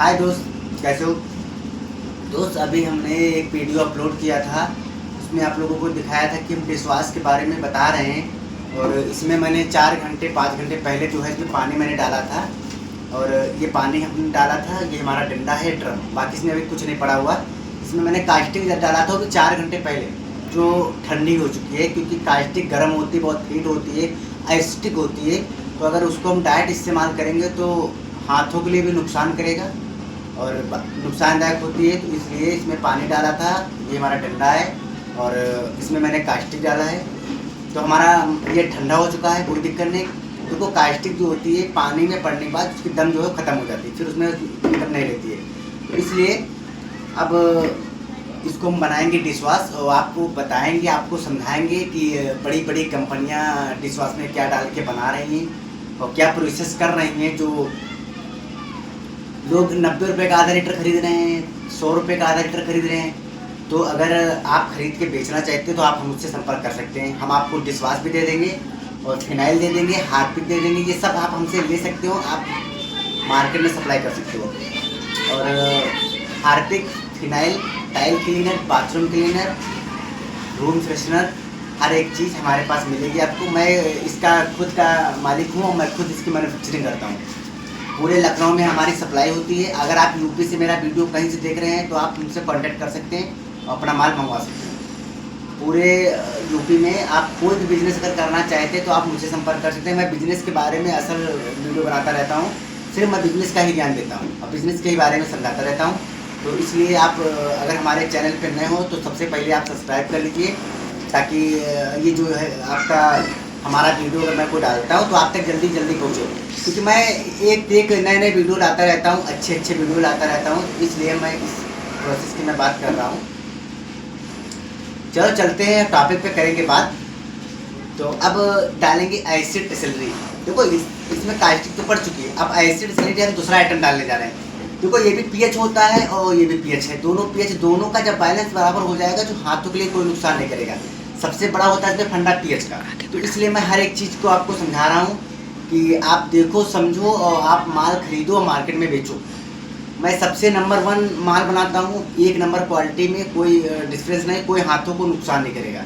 हाय दोस्त, कैसे हो दोस्त। अभी हमने एक वीडियो अपलोड किया था, उसमें आप लोगों को दिखाया था कि हम डिश वॉश के बारे में बता रहे हैं। और इसमें मैंने 4 घंटे 5 घंटे पहले जो है इसमें पानी मैंने डाला था। और ये पानी हमने डाला था, ये हमारा डंडा है ड्रम, बाकी इसमें अभी कुछ नहीं पड़ा हुआ। इसमें मैंने कास्टिक डाला था, वो भी 4 घंटे पहले, जो ठंडी हो चुकी है, क्योंकि कास्टिक गर्म होती है, बहुत हीट होती है, एसिडिक होती है। तो अगर उसको हम डायरेक्ट इस्तेमाल करेंगे तो हाथों के लिए भी नुकसान करेगा और नुकसानदायक होती है। तो इसलिए इसमें पानी डाला था, ये हमारा डंडा है, और इसमें मैंने कास्टिक डाला है। तो हमारा ये ठंडा हो चुका है, कोई दिक्कत नहीं। देखो कास्टिक जो होती है पानी में पड़ने के बाद उसकी दम जो है ख़त्म हो जाती है, फिर उसमें दिक्कत नहीं रहती है। तो इसलिए अब इसको हम बनाएंगे डिश वॉश, और आपको बताएंगे, आपको समझाएंगे कि बड़ी बड़ी कंपनियां डिश वॉश में क्या डाल के बना रही हैं और क्या प्रोसेस कर रही हैं। जो लोग 90 रुपये का आधा लीटर खरीद रहे हैं, 100 रुपये का आधा लीटर खरीद रहे हैं। तो अगर आप खरीद के बेचना चाहते हो तो आप हमसे संपर्क कर सकते हैं। हम आपको डिश वॉश भी दे देंगे और फिनाइल दे देंगे, हार्पिक दे देंगे, ये सब आप हमसे ले सकते हो, आप मार्केट में सप्लाई कर सकते हो। और Harpic, phenyl, tile cleaner, bathroom cleaner, room freshener, हर एक चीज़ हमारे पास मिलेगी आपको। मैं इसका खुद का मालिक हूँ और मैं खुद इसकी मैन्युफैक्चरिंग करता हूँ। पूरे लखनऊ में हमारी सप्लाई होती है। अगर आप यूपी से मेरा वीडियो कहीं से देख रहे हैं तो आप मुझसे कांटेक्ट कर सकते हैं और अपना माल मंगवा सकते हैं। पूरे यूपी में आप कोई भी बिज़नेस अगर करना चाहते हैं तो आप मुझसे संपर्क कर सकते हैं। मैं बिज़नेस के बारे में असल वीडियो बनाता रहता हूँ, सिर्फ मैं बिज़नेस का ही ज्ञान देता हूँ और बिज़नेस के ही बारे में समझाता रहता हूँ। तो इसलिए आप अगर हमारे चैनल पर नए हो तो सबसे पहले आप सब्सक्राइब कर लीजिए, ताकि ये जो है आपका हमारा वीडियो अगर मैं कोई डालता हूँ तो आप तक जल्दी जल्दी पहुँचे, क्योंकि मैं एक नए नए वीडियो लाता रहता हूँ, अच्छे अच्छे वीडियो लाता रहता हूँ। इसलिए मैं इस प्रोसेस की मैं बात कर रहा हूँ। चलो चलते हैं टॉपिक पे, करेंगे बात। तो अब डालेंगे एसिड एसिलरी। देखो इसमें कास्टिक तो पड़ चुकी है, अब एसिड एसिलरी हम दूसरा आइटम डालने जा रहे हैं। देखो ये भी पीएच होता है और ये भी पीएच है, दोनों पीएच, दोनों का जब बैलेंस बराबर हो जाएगा तो हाथों के लिए कोई नुकसान नहीं करेगा। सबसे बड़ा होता है इसमें फंडा पीएच का। तो इसलिए मैं हर एक चीज़ को आपको समझा रहा हूँ कि आप देखो, समझो और आप माल खरीदो और मार्केट में बेचो। मैं सबसे नंबर 1 माल बनाता हूँ, 1 नंबर क्वालिटी में, कोई डिफरेंस नहीं, कोई हाथों को नुकसान नहीं करेगा।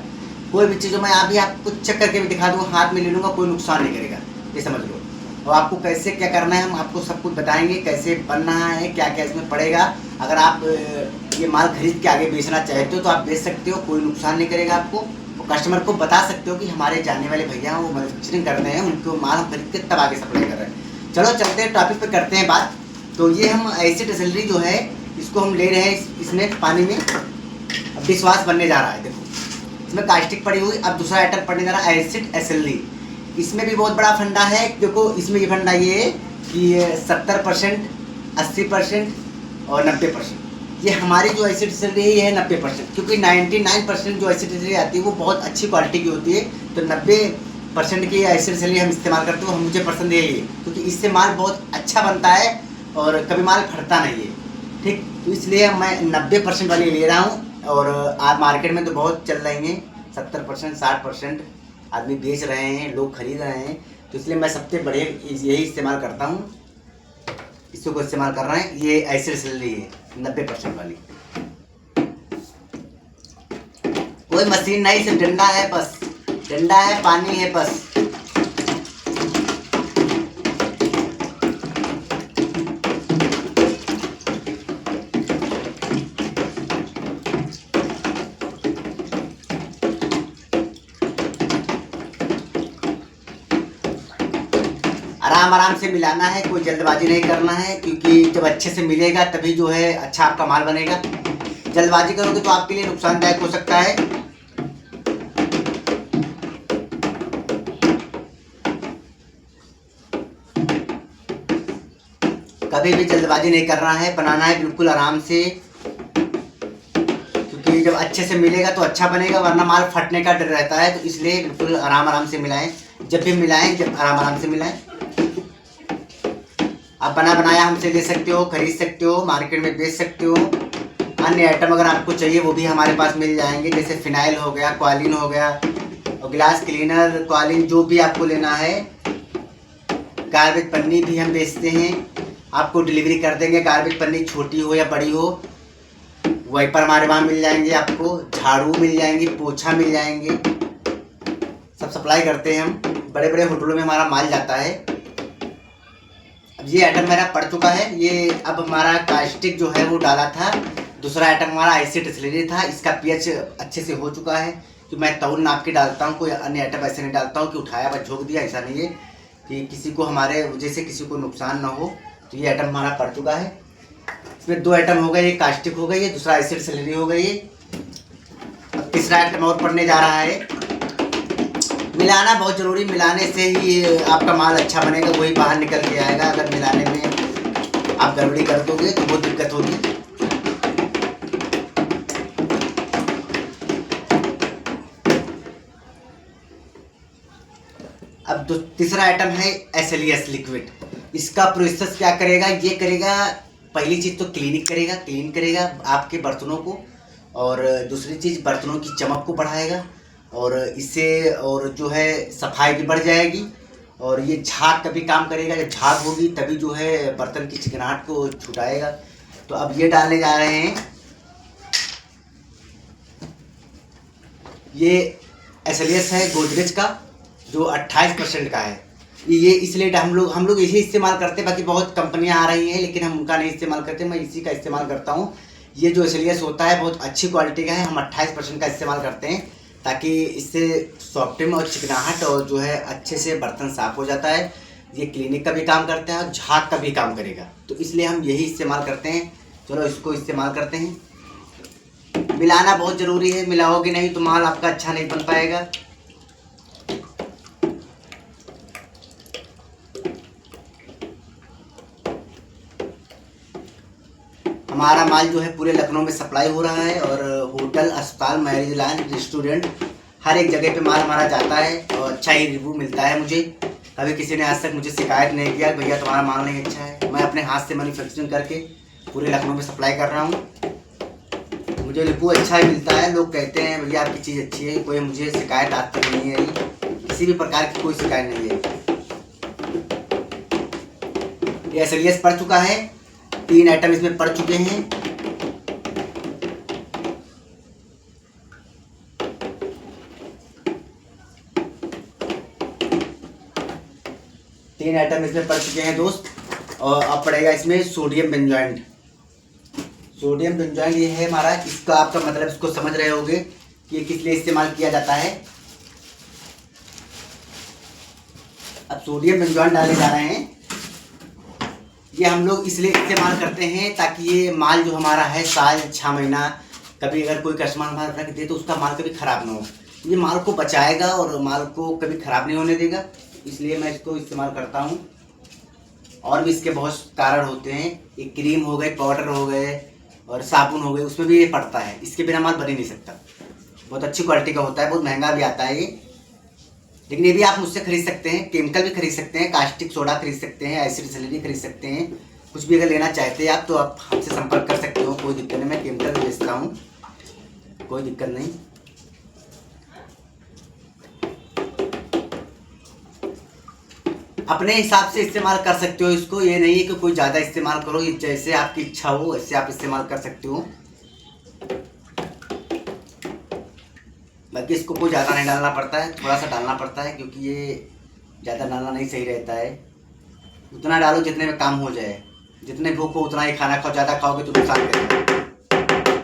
कोई भी चीज़ मैं अभी आपको चेक करके भी दिखा दूँगा, हाथ में ले लूँगा, कोई नुकसान नहीं करेगा, ये समझ लो। और आपको कैसे क्या करना है हम आपको सब कुछ बताएंगे, कैसे बनना है, क्या क्या इसमें पड़ेगा। अगर आप ये माल खरीद के आगे बेचना चाहते हो तो आप बेच सकते हो, कोई नुकसान नहीं करेगा आपको। कस्टमर को बता सकते हो कि हमारे जानने वाले भैया वो मैन्युफैक्चरिंग कर रहे हैं, उनको माल हम खरीद के तब आगे सप्लाई कर रहे हैं। चलो चलते हैं टॉपिक पे, करते हैं बात। तो ये हम एसिड एसिलरी जो है इसको हम ले रहे हैं इसमें पानी में। अब डिश वॉश बनने जा रहा है, देखो इसमें कास्टिक पड़ी हुई, अब दूसरा आइटम पड़ने जा रहा है एसिड एसिलरी। इसमें भी बहुत बड़ा फंडा है। देखो इसमें ये फंडा ये है कि 70%, 80% और 90%। ये हमारी जो एसिड एसिलरी है ये है 90%, क्योंकि 99% जो एसिड एसिलरी आती है वो बहुत अच्छी क्वालिटी की होती है। तो 90% की एसिड एसिलरी हम इस्तेमाल करते हो, मुझे पसंद है ये, क्योंकि इससे माल बहुत अच्छा बनता है और कभी माल फटता नहीं है, ठीक। तो इसलिए मैं 90% वाली ले रहा हूँ। और आज मार्केट में तो बहुत चल रही हैं, 70%, 60% आदमी बेच रहे हैं, लोग खरीद रहे हैं। तो इसलिए मैं सबसे बढ़िया यही इस्तेमाल करता हूँ, इसको इस्तेमाल कर रहे हैं। ये एसिड एसिलरी है 90% वाली, कोई मशीन नहीं, सिर्फ डंडा है, बस डंडा है, पानी है, बस। आराम आराम से मिलाना है, कोई जल्दबाजी नहीं करना है, क्योंकि जब अच्छे से मिलेगा तभी जो है अच्छा आपका माल बनेगा। जल्दबाजी करोगे तो आपके लिए नुकसानदायक हो सकता है। कभी भी जल्दबाजी नहीं करना है, बनाना है बिल्कुल आराम से, क्योंकि जब अच्छे से मिलेगा तो अच्छा बनेगा, वरना माल फटने का डर रहता है। तो इसलिए बिल्कुल आराम आराम से मिलाएं, जब भी मिलाएं जब आराम आराम से मिलाएं। आप बना बनाया हमसे ले सकते हो, खरीद सकते हो, मार्केट में बेच सकते हो। अन्य आइटम अगर आपको चाहिए वो भी हमारे पास मिल जाएंगे, जैसे फिनाइल हो गया, क्वालिन हो गया, और गिलास क्लीनर, क्वालिन, जो भी आपको लेना है। गार्बेज पन्नी भी हम बेचते हैं। आपको डिलीवरी कर देंगे। गार्बेज पन्नी छोटी हो या बड़ी हो, वाइपर हमारे वहाँ मिल जाएंगे, आपको झाड़ू मिल जाएंगी, पोछा मिल जाएंगे, सब सप्लाई करते हैं हम। बड़े बड़े होटलों में हमारा माल जाता है। अब ये आइटम मेरा पड़ चुका है। ये अब हमारा कास्टिक जो है वो डाला था। दूसरा आइटम हमारा आईसी डिस्टिलरी था। इसका पीएच अच्छे से हो चुका है कि मैं तौल नाप के डालता हूँ, कोई अन्य आइटम ऐसे नहीं डालता हूँ कि उठाया बस झोंक दिया। ऐसा नहीं है कि किसी को हमारे वजह से किसी को नुकसान ना हो। तो ये आइटम हमारा पड़ चुका है। इसमें 2 आइटम हो गए, ये कास्टिक हो गई है, दूसरा आईसी डिस्टिलरी हो गई है। अब तीसरा आइटम और पड़ने जा रहा है। मिलाना बहुत ज़रूरी, मिलाने से ही आपका माल अच्छा बनेगा, वही बाहर निकल के आएगा। अगर मिलाने में आप गड़बड़ी कर दोगे तो बहुत दिक्कत होगी। अब तीसरा आइटम है SLES लिक्विड। इसका प्रोसेस क्या करेगा? ये करेगा, पहली चीज़ तो क्लीन करेगा आपके बर्तनों को, और दूसरी चीज़ बर्तनों की चमक को बढ़ाएगा, और इससे और जो है सफाई भी बढ़ जाएगी। और ये झाग का भी काम करेगा। जब झाग होगी तभी जो है बर्तन की चिकनाहट को छुटाएगा। तो अब ये डालने जा रहे हैं, ये SLES है गोदरेज का, जो 28% का है। ये इसलिए हम लोग इसी इस्तेमाल करते हैं। बाकी बहुत कंपनियां आ रही हैं लेकिन हम उनका नहीं इस्तेमाल करते, मैं इसी का इस्तेमाल करता हूँ। ये जो SLES होता है बहुत अच्छी क्वालिटी का है। हम 28% का इस्तेमाल करते हैं ताकि इससे सॉफ्टनेस और चिकनाहट और जो है अच्छे से बर्तन साफ हो जाता है। ये क्लीनिक का भी काम करता है और झाग का भी काम करेगा, तो इसलिए हम यही इस्तेमाल करते हैं। चलो इसको इस्तेमाल करते हैं। मिलाना बहुत ज़रूरी है, मिलाओगे नहीं तो माल आपका अच्छा नहीं बन पाएगा। हमारा माल जो है पूरे लखनऊ में सप्लाई हो रहा है, और होटल, अस्पताल, मैरिज लॉन्ज, रेस्टोरेंट, हर एक जगह पे माल हमारा जाता है और अच्छा ही रिव्यू मिलता है मुझे। कभी किसी ने आज तक मुझे शिकायत नहीं किया भैया तुम्हारा माल नहीं अच्छा है। मैं अपने हाथ से मैन्युफैक्चरिंग करके पूरे लखनऊ में सप्लाई कर रहा हूँ। मुझे रिव्यू अच्छा ही मिलता है, लोग कहते हैं भैया आपकी चीज़ अच्छी है। कोई मुझे शिकायत आज तक नहीं है, किसी भी प्रकार की कोई शिकायत नहीं है। ये SLES पड़ चुका है, 3 आइटम इसमें पड़ चुके हैं। तीन आइटम इसमें पड़ चुके हैं दोस्त। और अब पड़ेगा इसमें सोडियम बेंजॉइंट। सोडियम बेंजॉइंट ये है हमारा, इसका आपका मतलब इसको समझ रहे होगे कि ये किस लिए इस्तेमाल किया जाता है। अब सोडियम बेंजॉइंट डाले जा रहे हैं। ये हम लोग इसलिए इस्तेमाल करते हैं ताकि ये माल जो हमारा है साल 6 महीना, कभी अगर कोई कस्टमर हमारा रख दे तो उसका माल कभी ख़राब ना हो। ये माल को बचाएगा और माल को कभी ख़राब नहीं होने देगा, इसलिए मैं इसको इस्तेमाल करता हूँ। और भी इसके बहुत कारण होते हैं। ये क्रीम हो गए, पाउडर हो गए और साबुन हो गए, उसमें भी ये पड़ता है। इसके बिना माल बन ही नहीं सकता। बहुत अच्छी क्वालिटी का होता है, बहुत महंगा भी आता है ये, लेकिन ये भी आप मुझसे खरीद सकते हैं। केमिकल भी खरीद सकते हैं, कास्टिक सोडा खरीद सकते हैं, एसिड डिस्टिलरी खरीद सकते हैं। कुछ भी अगर लेना चाहते हैं आप तो आप हमसे संपर्क कर सकते हो, कोई दिक्कत नहीं। मैं केमिकल बेचता हूँ, कोई दिक्कत नहीं। अपने हिसाब से इस्तेमाल कर सकते हो इसको, ये नहीं है कि कोई ज़्यादा इस्तेमाल करो। ये जैसे आपकी इच्छा हो वैसे आप इस्तेमाल कर सकते हो। बाकी इसको कोई ज़्यादा नहीं डालना पड़ता है, थोड़ा सा डालना पड़ता है, क्योंकि ये ज़्यादा डालना नहीं सही रहता है। उतना डालो जितने में काम हो जाए। जितने भूख हो उतना ही खाना खाओ, ज़्यादा खाओगे तो नुकसान करेगा।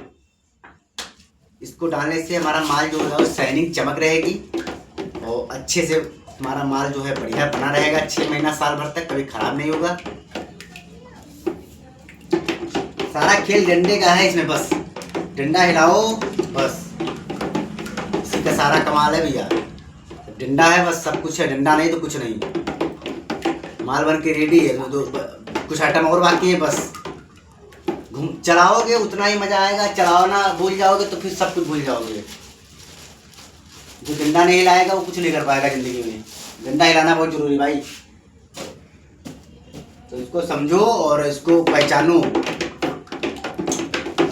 इसको डालने से हमारा माल जो है शाइनिंग, चमक रहेगी और अच्छे से हमारा माल जो है बढ़िया बना रहेगा। 6 महीना साल भर तक कभी ख़राब नहीं होगा। सारा खेल डंडे का है इसमें, बस डंडा हिलाओ, बस इसी का सारा कमाल है भैया। डंडा है बस सब कुछ है, डंडा नहीं तो कुछ नहीं। माल बन के रेडी है। तो कुछ आइटम और बाकी है, बस चलाओगे उतना ही मज़ा आएगा। चलाना भूल जाओगे तो फिर सब कुछ भूल जाओगे। जो डंडा नहीं हिलाएगा वो कुछ नहीं कर पाएगा ज़िंदगी में। डंडा हिलाना बहुत ज़रूरी भाई, तो इसको समझो और इसको पहचानो।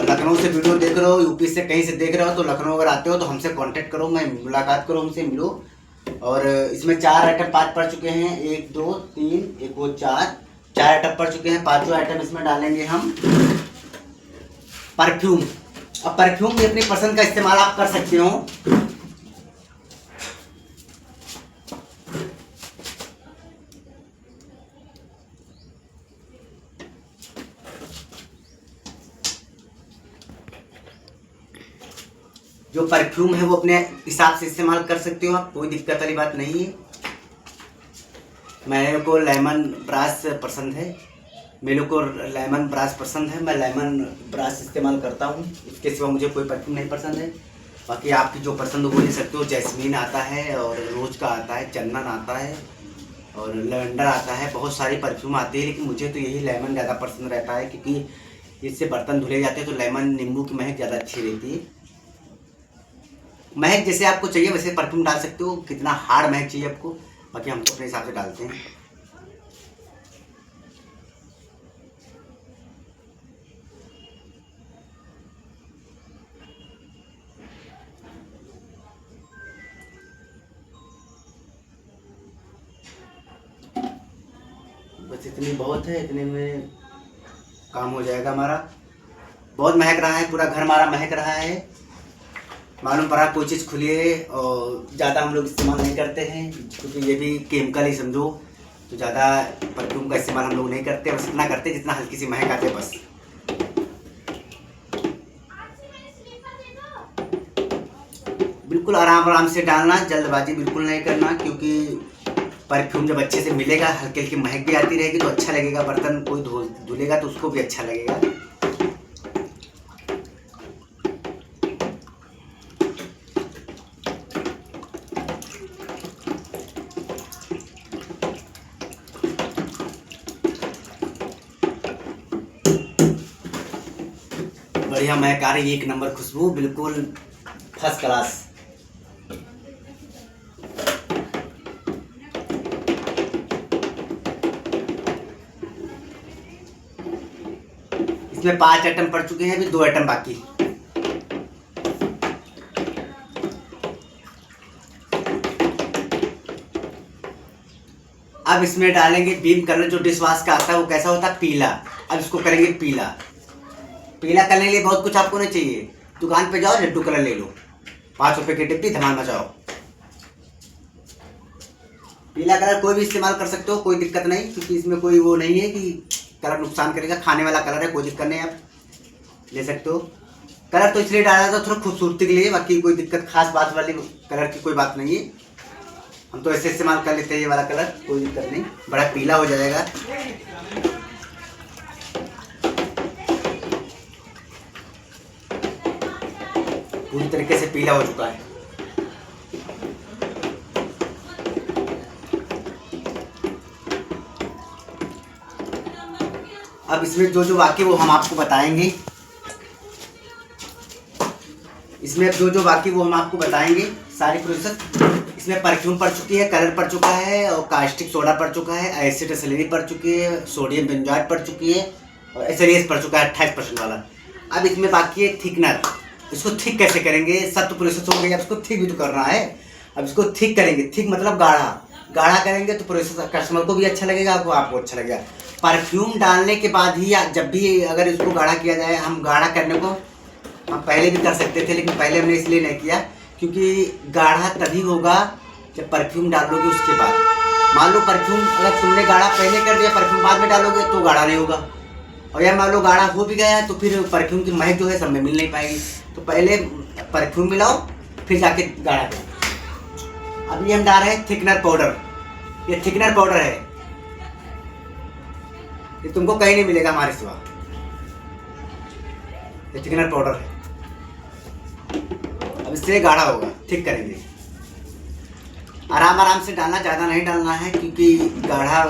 लखनऊ से वीडियो देख रहे हो, यूपी से कहीं से देख रहे हो, तो लखनऊ अगर आते हो तो हमसे कांटेक्ट करो, मैं मुलाकात करो, हमसे मिलो। और इसमें 4 आइटम 5 पड़ चुके हैं, 1 2 3 1 2 4 4 आइटम पड़ चुके हैं। पांचों आइटम इसमें डालेंगे हम परफ्यूम। अब परफ्यूम भी अपनी पसंद का इस्तेमाल आप कर सकते हो। जो परफ्यूम है वो अपने हिसाब से इस्तेमाल कर सकते हो आप, कोई दिक्कत वाली बात नहीं है। मेरे को लेमन ब्रास पसंद है, मेरे को लेमन ब्रास पसंद है, मैं लेमन ब्रास इस्तेमाल करता हूँ। इसके सिवा मुझे कोई परफ्यूम नहीं पसंद है। बाकी आपकी जो पसंद हो वो ले सकते हो। जैस्मीन आता है और रोज का आता है, चंदन आता है और लेवेंडर आता है, बहुत सारी परफ्यूम आती है, लेकिन मुझे तो यही लेमन ज़्यादा पसंद रहता है क्योंकि इससे बर्तन धुले जाते हैं। तो लेमन नींबू की महक ज़्यादा अच्छी रहती है। महक जैसे आपको चाहिए वैसे परफ्यूम डाल सकते हो, कितना हार्ड महक चाहिए आपको, बाकी हम तो अपने हिसाब से डालते हैं। बस इतनी बहुत है, इतने में काम हो जाएगा हमारा। बहुत महक रहा है, पूरा घर हमारा महक रहा है। मालूम पड़ा कोई चीज़ खुली है और ज़्यादा हम लोग इस्तेमाल नहीं करते हैं क्योंकि ये भी केमिकल ही समझो। तो ज़्यादा परफ्यूम का इस्तेमाल हम लोग नहीं करते, बस इतना करते जितना हल्की सी महक आते बस। बिल्कुल आराम आराम से डालना, जल्दबाजी बिल्कुल नहीं करना, क्योंकि परफ्यूम जब अच्छे से मिलेगा, हल्की हल्की महक भी आती रहेगी तो अच्छा लगेगा। बर्तन कोई धुलेगा तो उसको भी अच्छा लगेगा। बढ़िया महक आ रही है, एक नंबर खुशबू, बिल्कुल फर्स्ट क्लास। इसमें 5 आइटम पड़ चुके हैं, अभी 2 आइटम बाकी। अब इसमें डालेंगे बीम कलर, जो डिश वॉश का आता है वो कैसा होता है, पीला। अब इसको करेंगे पीला। पीला करने के लिए बहुत कुछ आपको नहीं चाहिए, दुकान पे जाओ लड्डू कलर ले लो, 5 रुपए की डिब्बी, धमाल मचाओ। पीला कलर कोई भी इस्तेमाल कर सकते हो, कोई दिक्कत नहीं, क्योंकि इसमें कोई वो नहीं है कि कलर नुकसान करेगा। खाने वाला कलर है, कोई दिक्कत नहीं, आप ले सकते हो। कलर तो इसलिए डाला था थोड़ा खूबसूरती के लिए, बाकी कोई दिक्कत खास बात वाली कलर की कोई बात नहीं है। हम तो ऐसे इस्तेमाल कर लेते हैं, ये वाला कलर, कोई दिक्कत नहीं, बड़ा पीला हो जाएगा। पूरी तरीके से पीला हो चुका है। अब इसमें जो जो बाकी वो हम आपको बताएंगे, इसमें जो जो बाकी वो हम आपको बताएंगे सारी प्रोसेस। इसमें परफ्यूम पड़ चुकी है, कलर पड़ चुका है और कास्टिक सोडा पड़ चुका है, एसिड एसिलरी पड़ चुकी है, सोडियम बेंजोएट पड़ चुकी है और एसएलएस पड़ चुका है 28% वाला। अब इसमें बाकी है थिकनर। इसको थिक कैसे करेंगे, सब तो प्रोसेस हो गई, अब इसको थिक भी तो करना है। अब इसको थिक करेंगे, थिक मतलब गाढ़ा। गाढ़ा करेंगे तो प्रोसेस कस्टमर को भी अच्छा लगेगा, आपको अच्छा लगेगा। परफ्यूम डालने के बाद ही जब भी अगर इसको गाढ़ा किया जाए, हम गाढ़ा करने को हम पहले भी कर सकते थे, लेकिन पहले हमने इसलिए नहीं किया क्योंकि गाढ़ा तभी होगा जब परफ्यूम डालोगे उसके बाद। मान लो परफ्यूम अगर तुमने गाढ़ा पहले कर दिया, परफ्यूम बाद में डालोगे तो गाढ़ा नहीं होगा, और या मान लो गाढ़ा हो भी गया तो फिर परफ्यूम की महक जो है सब में मिल नहीं पाएगी। तो पहले परफ्यूम मिलाओ फिर जाके गाढ़ा करो। अभी हम डाल रहे हैं थिकनर पाउडर। ये थिकनर पाउडर है, ये तुमको कहीं नहीं मिलेगा हमारे सिवा। ये थिकनर पाउडर है। अब इससे गाढ़ा होगा, ठीक करेंगे। आराम आराम से डालना, ज़्यादा नहीं डालना है क्योंकि गाढ़ा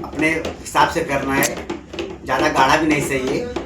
अपने हिसाब से करना है, ज़्यादा गाढ़ा भी नहीं सही है।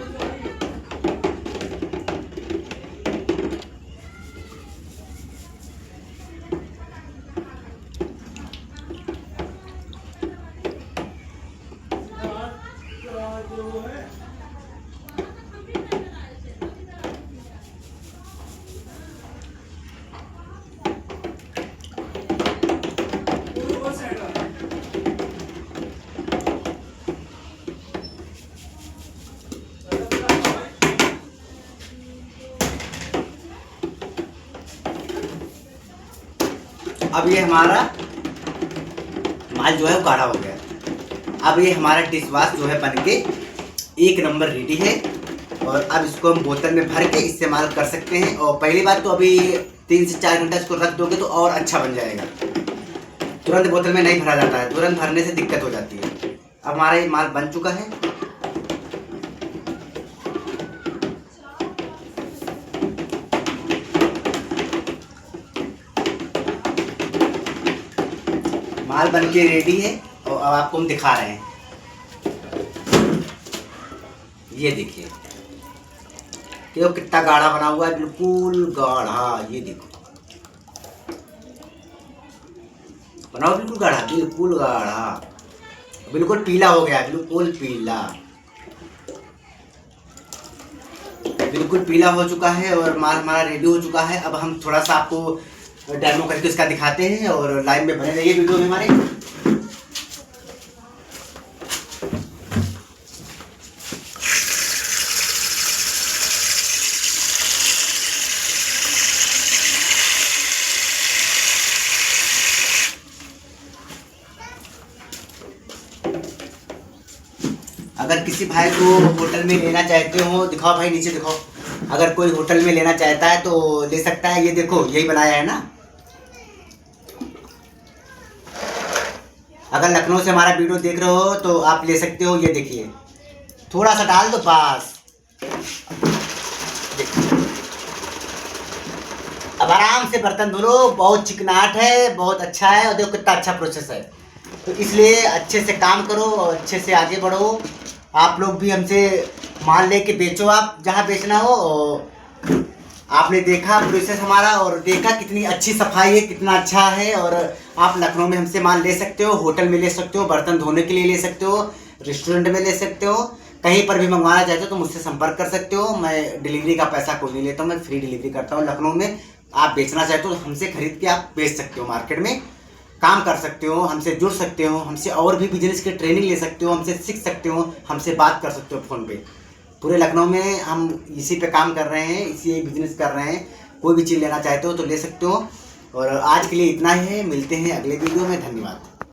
अब ये हमारा माल जो है वो गाढ़ा हो गया। अब ये हमारा डिश वॉश जो है बन के 1 नंबर रेडी है। और अब इसको हम बोतल में भर के इस्तेमाल कर सकते हैं। और पहली बात तो अभी 3 से 4 घंटा इसको रख दोगे तो और अच्छा बन जाएगा। तुरंत बोतल में नहीं भरा जाता है, तुरंत भरने से दिक्कत हो जाती है। अब हमारा ये माल बन चुका है। माल बन के रेडी है और अब आपको हम दिखा रहे हैं। ये देखिए कि वो कितना गाढ़ा बना हुआ है, बिल्कुल गाढ़ा। ये देखो बनाओ, बिल्कुल गाढ़ा, बिल्कुल गाढ़ा, बिल्कुल पीला हो गया, बिल्कुल पीला, बिल्कुल पीला हो चुका है और माल हमारा रेडी हो चुका है। अब हम थोड़ा सा आपको डेमो करके इसका दिखाते हैं और लाइव में बने रहिए वीडियो में हमारे। अगर किसी भाई को होटल में लेना चाहते हो, दिखाओ भाई नीचे दिखाओ, अगर कोई होटल में लेना चाहता है तो ले सकता है। ये देखो यही बनाया है ना। अगर लखनऊ से हमारा वीडियो देख रहे हो तो आप ले सकते हो। ये देखिए थोड़ा सा डाल दो बस, अब आराम से बर्तन धो लो। बहुत चिकनाहट है, बहुत अच्छा है और देखो कितना अच्छा प्रोसेस है। तो इसलिए अच्छे से काम करो और अच्छे से आगे बढ़ो। आप लोग भी हमसे माल लेके बेचो, आप जहाँ बेचना हो। और आपने देखा प्रोसेस हमारा और देखा कितनी अच्छी सफाई है, कितना अच्छा है। और आप लखनऊ में हमसे माल ले सकते हो, होटल में ले सकते हो, बर्तन धोने के लिए ले सकते हो, रेस्टोरेंट में ले सकते हो, कहीं पर भी मंगवाना चाहते हो तो मुझसे संपर्क कर सकते हो। मैं डिलीवरी का पैसा कोई नहीं लेता हूँ, मैं फ्री डिलीवरी करता हूँ। लखनऊ में आप बेचना चाहते हो तो हमसे खरीद के आप बेच सकते हो, मार्केट में काम कर सकते हो, हमसे जुड़ सकते हो, हमसे और भी बिजनेस की ट्रेनिंग ले सकते हो, हमसे सीख सकते हो, हमसे बात कर सकते हो फ़ोन पे। पूरे लखनऊ में हम इसी पे काम कर रहे हैं, इसी बिजनेस कर रहे हैं। कोई भी चीज़ लेना चाहते हो तो ले सकते हो। और आज के लिए इतना ही है, मिलते हैं अगले वीडियो में। धन्यवाद।